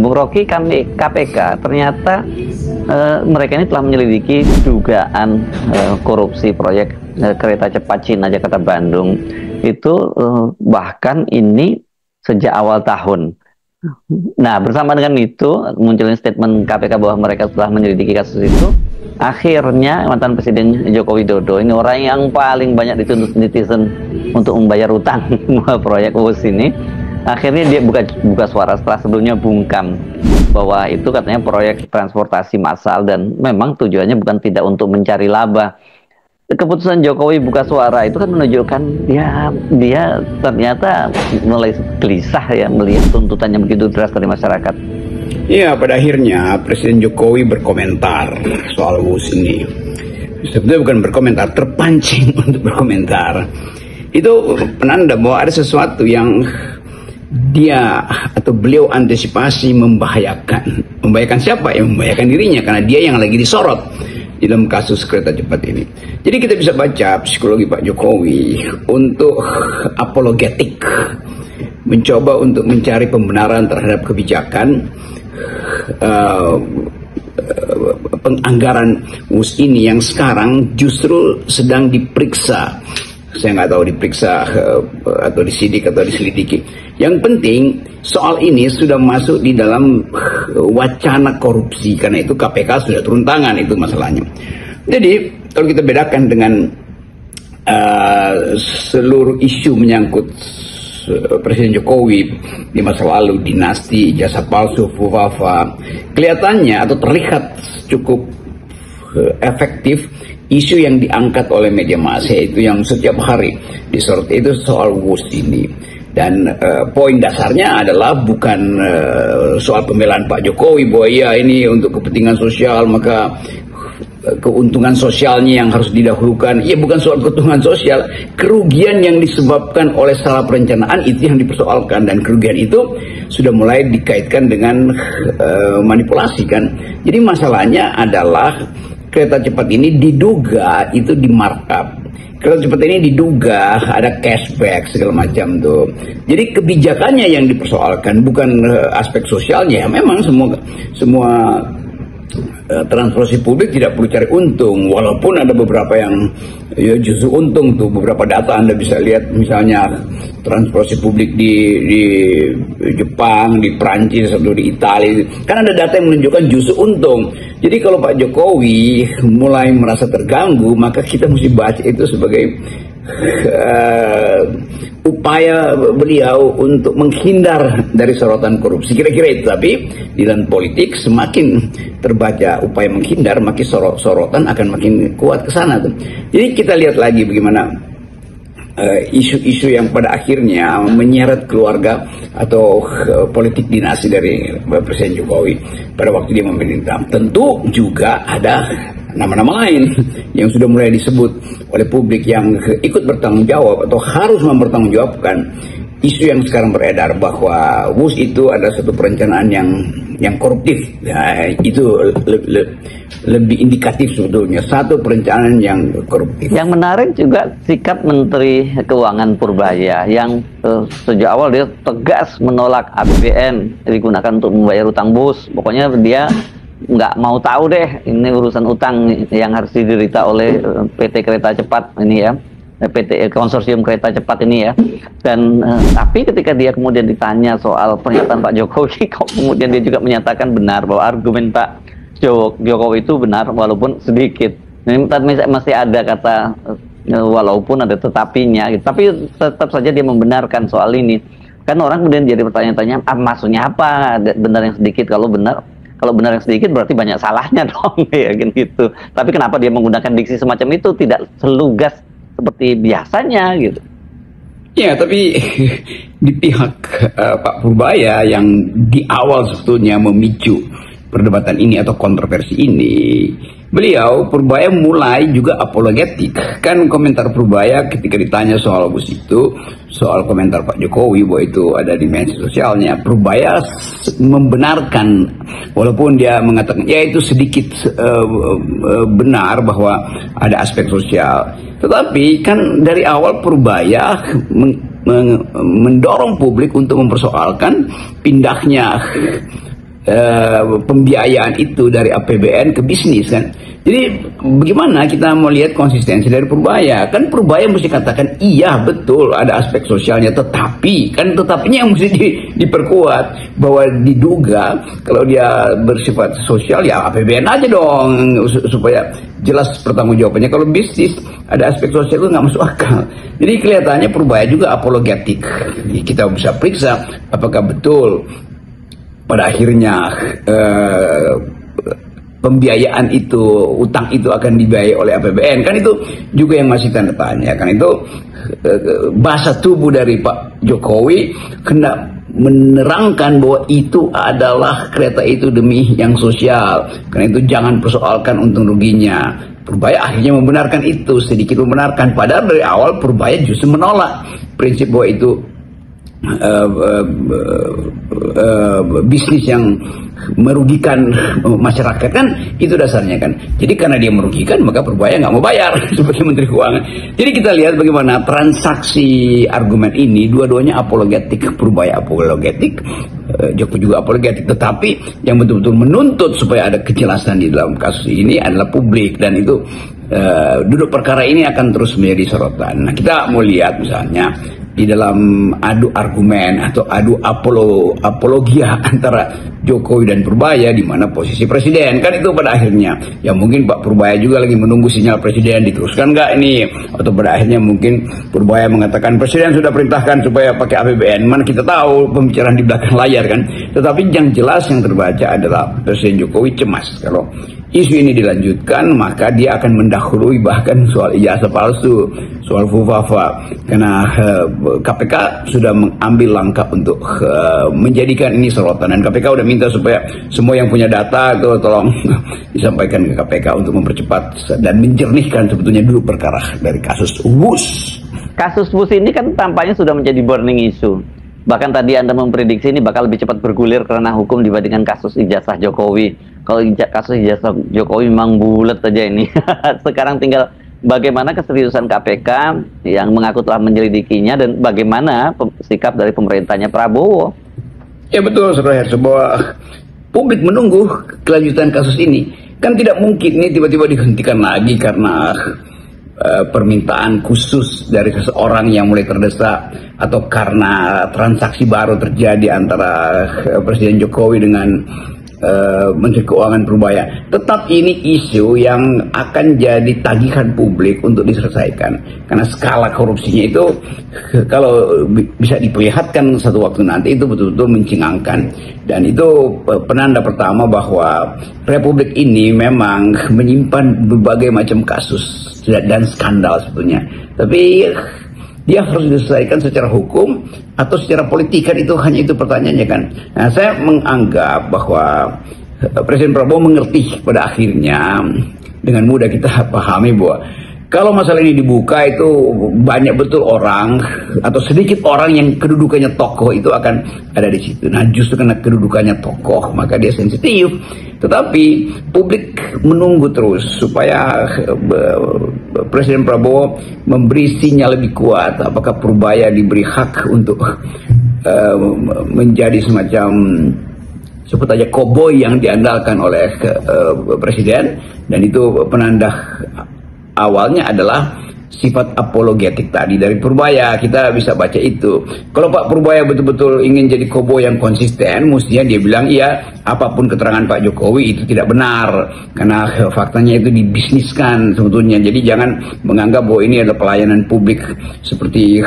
Bung Rocky, kami KPK ternyata mereka ini telah menyelidiki dugaan korupsi proyek kereta cepat Cina Jakarta Bandung itu bahkan ini sejak awal tahun. Nah, bersama dengan itu munculnya statement KPK bahwa mereka telah menyelidiki kasus itu. Akhirnya mantan Presiden Joko Widodo, ini orang yang paling banyak dituntut netizen untuk membayar utang proyek WUS ini, akhirnya dia buka suara setelah sebelumnya bungkam bahwa itu katanya proyek transportasi massal dan memang tujuannya bukan tidak untuk mencari laba. Keputusan Jokowi buka suara itu kan menunjukkan dia ternyata mulai gelisah ya melihat tuntutannya begitu deras dari masyarakat. Iya, pada akhirnya Presiden Jokowi berkomentar soal WUS ini. Sebetulnya bukan berkomentar, terpancing untuk berkomentar. Itu penanda bahwa ada sesuatu yang dia atau beliau antisipasi membahayakan. Membahayakan siapa? Ya membahayakan dirinya, karena dia yang lagi disorot di dalam kasus kereta cepat ini. Jadi kita bisa baca psikologi Pak Jokowi untuk apologetik, mencoba untuk mencari pembenaran terhadap kebijakan penganggaran WUS ini yang sekarang justru sedang diperiksa. Saya nggak tahu diperiksa atau disidik atau diselidiki. Yang penting soal ini sudah masuk di dalam wacana korupsi, karena itu KPK sudah turun tangan, itu masalahnya. Jadi kalau kita bedakan dengan seluruh isu menyangkut Presiden Jokowi di masa lalu, dinasti, jasa palsu, fufafa, kelihatannya atau terlihat cukup efektif isu yang diangkat oleh media massa, itu yang setiap hari disorot, itu soal WUS ini. Dan poin dasarnya adalah bukan soal pembelaan Pak Jokowi bahwa ya ini untuk kepentingan sosial, maka keuntungan sosialnya yang harus didahulukan. Ya, bukan soal keuntungan sosial, kerugian yang disebabkan oleh salah perencanaan itu yang dipersoalkan, dan kerugian itu sudah mulai dikaitkan dengan manipulasi kan. Jadi masalahnya adalah kereta cepat ini diduga itu di markup. Kereta cepat ini diduga ada cashback segala macam tuh. Jadi kebijakannya yang dipersoalkan, bukan aspek sosialnya. Memang semua transportasi publik tidak perlu cari untung, walaupun ada beberapa yang ya justru untung tuh. Beberapa data Anda bisa lihat, misalnya transportasi publik di Jepang, di Prancis, atau di Italia, kan ada data yang menunjukkan justru untung. Jadi kalau Pak Jokowi mulai merasa terganggu, maka kita mesti baca itu sebagai upaya beliau untuk menghindar dari sorotan korupsi, kira-kira itu. Tapi di dalam politik semakin terbaca upaya menghindar, makin sorotan akan makin kuat ke sana tuh. Jadi kita lihat lagi bagaimana isu-isu yang pada akhirnya menyeret keluarga atau politik dinasti dari Presiden Jokowi pada waktu dia memerintah. Tentu juga ada nama-nama lain yang sudah mulai disebut oleh publik yang ikut bertanggung jawab atau harus mempertanggungjawabkan isu yang sekarang beredar bahwa WUS itu ada satu perencanaan yang koruptif. Ya, itu lebih indikatif sebetulnya, satu perencanaan yang koruptif. Yang menarik juga sikap Menteri Keuangan Purbaya yang sejak awal dia tegas menolak APBN digunakan untuk membayar utang WUS. Pokoknya dia nggak mau tahu deh ini urusan utang yang harus diderita oleh PT Kereta Cepat ini ya, PT Konsorsium Kereta Cepat ini ya. Dan tapi ketika dia kemudian ditanya soal pernyataan Pak Jokowi, kemudian dia juga menyatakan benar bahwa argumen Pak Jokowi itu benar walaupun sedikit. Ini masih ada kata walaupun ada tetapinya gitu. Tapi tetap saja dia membenarkan soal ini. Kan orang kemudian jadi bertanya-tanya, maksudnya apa benar yang sedikit? Kalau benar yang sedikit berarti banyak salahnya dong, ya gitu. Tapi kenapa dia menggunakan diksi semacam itu, tidak selugas seperti biasanya gitu? Ya, tapi di pihak Pak Purbaya yang di awal sebetulnya memicu perdebatan ini atau kontroversi ini, beliau Purbaya mulai juga apologetik. Kan komentar Purbaya ketika ditanya soal WUS itu, soal komentar Pak Jokowi bahwa itu ada dimensi sosialnya, Purbaya membenarkan, walaupun dia mengatakan ya itu sedikit benar bahwa ada aspek sosial. Tetapi kan dari awal Purbaya mendorong publik untuk mempersoalkan pindahnya pembiayaan itu dari APBN ke bisnis kan. Jadi bagaimana kita mau lihat konsistensi dari Purbaya? Kan Purbaya mesti katakan iya betul ada aspek sosialnya, tetapi kan tetapinya yang mesti diperkuat bahwa diduga kalau dia bersifat sosial ya APBN aja dong supaya jelas pertanggungjawabannya. Kalau bisnis ada aspek sosial itu nggak masuk akal. Jadi kelihatannya Purbaya juga apologetik. Kita bisa periksa apakah betul pada akhirnya pembiayaan itu, utang itu akan dibiayai oleh APBN. Kan itu juga yang masih tanda tanya. Kan itu bahasa tubuh dari Pak Jokowi hendak menerangkan bahwa itu adalah kereta itu demi yang sosial. Karena itu jangan persoalkan untung ruginya. Purbaya akhirnya membenarkan itu, sedikit membenarkan. Padahal dari awal Purbaya justru menolak prinsip bahwa itu bisnis yang merugikan masyarakat, kan itu dasarnya kan. Jadi karena dia merugikan maka Purbaya nggak mau bayar sebagai Menteri Keuangan. Jadi kita lihat bagaimana transaksi argumen ini dua-duanya apologetik. Purbaya apologetik, Jokowi juga apologetik, tetapi yang betul-betul menuntut supaya ada kejelasan di dalam kasus ini adalah publik, dan itu duduk perkara ini akan terus menjadi sorotan. Nah, kita mau lihat misalnya di dalam adu argumen atau adu apologia antara Jokowi dan Purbaya, di mana posisi presiden kan itu pada akhirnya ya mungkin Pak Purbaya juga lagi menunggu sinyal presiden diteruskan nggak ini, atau pada akhirnya mungkin Purbaya mengatakan presiden sudah perintahkan supaya pakai APBN. Mana kita tahu pembicaraan di belakang layar kan. Tetapi yang jelas yang terbaca adalah Presiden Jokowi cemas kalau isu ini dilanjutkan, maka dia akan mendahului bahkan soal ijazah palsu, soal fufafa, karena KPK sudah mengambil langkah untuk menjadikan ini sorotan, dan KPK udah minta supaya semua yang punya data itu tolong disampaikan ke KPK untuk mempercepat dan menjernihkan sebetulnya dulu perkara dari kasus WUS. Kasus WUS ini kan tampaknya sudah menjadi burning issue. Bahkan tadi Anda memprediksi ini bakal lebih cepat bergulir karena hukum dibandingkan kasus ijazah Jokowi. Kalau kasus ijazah Jokowi memang bulat saja ini. Sekarang tinggal bagaimana keseriusan KPK yang mengaku telah menyelidikinya, dan bagaimana sikap dari pemerintahnya Prabowo. Ya betul, Saudara Herso, bahwa publik menunggu kelanjutan kasus ini. Kan tidak mungkin ini tiba-tiba dihentikan lagi karena permintaan khusus dari seseorang yang mulai terdesak, atau karena transaksi baru terjadi antara Presiden Jokowi dengan Menteri Keuangan Purbaya. Tetap ini isu yang akan jadi tagihan publik untuk diselesaikan, karena skala korupsinya itu kalau bisa diperlihatkan satu waktu nanti itu betul-betul mencengangkan, dan itu penanda pertama bahwa Republik ini memang menyimpan berbagai macam kasus dan skandal sebetulnya, tapi dia harus diselesaikan secara hukum atau secara politik, kan itu hanya itu pertanyaannya kan. Nah, saya menganggap bahwa Presiden Prabowo mengerti pada akhirnya, dengan mudah kita pahami bahwa kalau masalah ini dibuka itu banyak betul orang atau sedikit orang yang kedudukannya tokoh itu akan ada di situ. Nah, justru karena kedudukannya tokoh maka dia sensitif. Tetapi publik menunggu terus supaya Presiden Prabowo memberi sinyal lebih kuat apakah Purbaya diberi hak untuk menjadi semacam sebut aja koboi yang diandalkan oleh Presiden, dan itu penanda awalnya adalah sifat apologetik tadi dari Purbaya. Kita bisa baca itu. Kalau Pak Purbaya betul-betul ingin jadi koboi yang konsisten, mestinya dia bilang iya, apapun keterangan Pak Jokowi itu tidak benar, karena faktanya itu dibisniskan sebetulnya. Jadi jangan menganggap bahwa ini adalah pelayanan publik seperti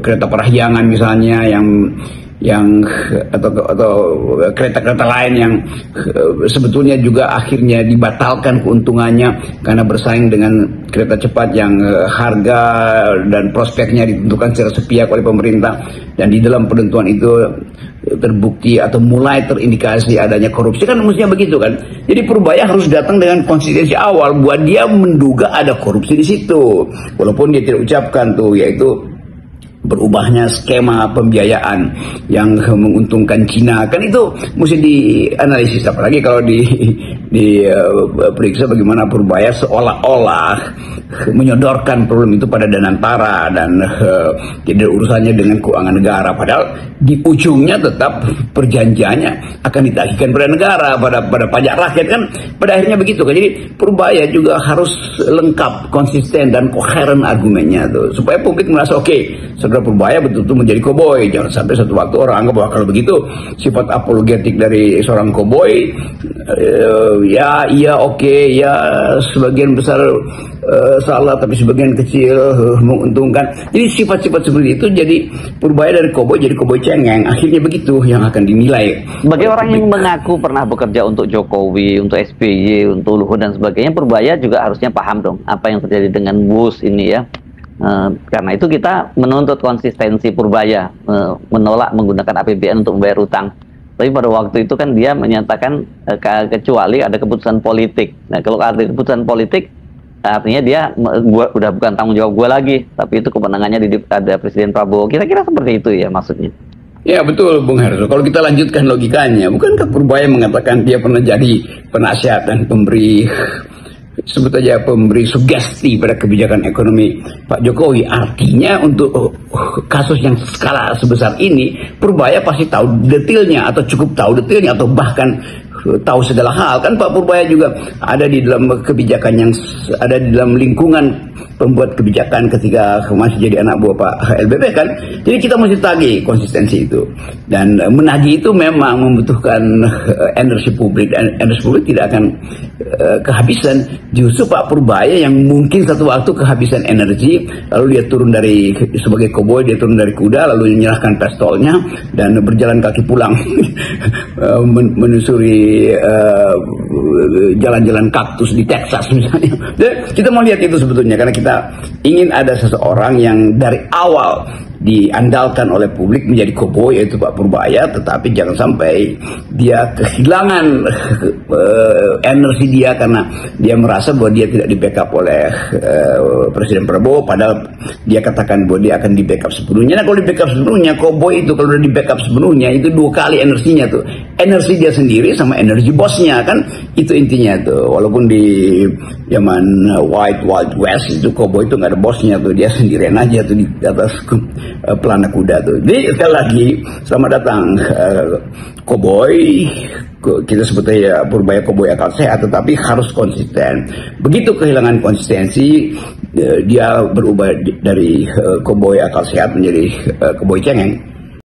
kereta parahyangan misalnya yang atau kereta-kereta lain yang sebetulnya juga akhirnya dibatalkan keuntungannya karena bersaing dengan kereta cepat yang harga dan prospeknya ditentukan secara sepihak oleh pemerintah, dan di dalam penentuan itu terbukti atau mulai terindikasi adanya korupsi, kan mestinya begitu kan. Jadi Purbaya harus datang dengan konsistensi awal buat dia menduga ada korupsi di situ, walaupun dia tidak ucapkan tuh, yaitu berubahnya skema pembiayaan yang menguntungkan Cina, kan itu mesti dianalisis, apalagi kalau diperiksa bagaimana Purbaya seolah-olah menyodorkan problem itu pada Danantara dan tidak urusannya dengan keuangan negara, padahal di ujungnya tetap perjanjiannya akan ditagihkan pada negara, pada pajak rakyat kan, pada akhirnya begitu kan. Jadi Purbaya juga harus lengkap, konsisten dan koheren argumennya tuh, supaya publik merasa oke, saudara Purbaya betul-betul menjadi koboi. Jangan sampai satu waktu orang anggap bahwa kalau begitu sifat apologetik dari seorang koboi, ya iya oke, ya sebagian besar salah tapi sebagian kecil menguntungkan. Jadi sifat-sifat seperti itu jadi Purbaya dari koboi jadi koboi cengeng, akhirnya begitu yang akan dinilai. Sebagai orang yang mengaku pernah bekerja untuk Jokowi, untuk SBY, untuk Luhut dan sebagainya, Purbaya juga harusnya paham dong apa yang terjadi dengan Bus ini ya. Karena itu kita menuntut konsistensi Purbaya, menolak menggunakan APBN untuk membayar utang. Tapi pada waktu itu kan dia menyatakan kecuali ada keputusan politik. Nah kalau ada keputusan politik, artinya dia udah bukan tanggung jawab gue lagi, tapi itu kewenangannya ada Presiden Prabowo. Kira-kira seperti itu ya maksudnya. Ya betul Bung Herso, kalau kita lanjutkan logikanya, bukankah Purbaya mengatakan dia pernah jadi penasihat dan pemberi, sebut aja pemberi sugesti pada kebijakan ekonomi Pak Jokowi. Artinya untuk kasus yang skala sebesar ini, Purbaya pasti tahu detailnya, atau cukup tahu detailnya, atau bahkan tahu segala hal kan. Pak Purbaya juga ada di dalam kebijakan yang ada di dalam lingkungan pembuat kebijakan ketika masih jadi anak buah Pak LBP kan. Jadi kita mesti tagih konsistensi itu, dan menagih itu memang membutuhkan energi publik, dan energi publik tidak akan kehabisan. Justru Pak Purbaya yang mungkin satu waktu kehabisan energi, lalu dia turun dari sebagai koboi, dia turun dari kuda lalu menyerahkan pistolnya dan berjalan kaki pulang menyusuri jalan-jalan kaktus di Texas misalnya. Kita mau lihat itu sebetulnya karena kita ingin ada seseorang yang dari awal diandalkan oleh publik menjadi koboi, yaitu Pak Purbaya, tetapi jangan sampai dia kehilangan energi dia karena dia merasa bahwa dia tidak di backup oleh Presiden Prabowo, padahal dia katakan bahwa dia akan di backup sepenuhnya. Nah kalau di backup sepenuhnya, koboi itu kalau udah di backup sepenuhnya itu dua kali energinya tuh, energi dia sendiri sama energi bosnya kan, itu intinya tuh. Walaupun di zaman Wild West itu koboi itu nggak ada bosnya tuh, dia sendirian aja tuh di atas pelana kuda tuh. Jadi sekali lagi selamat datang koboi, kita sebutnya ya Purbaya koboi akal sehat, tetapi harus konsisten. Begitu kehilangan konsistensi, dia berubah dari koboi akal sehat menjadi koboi cengeng.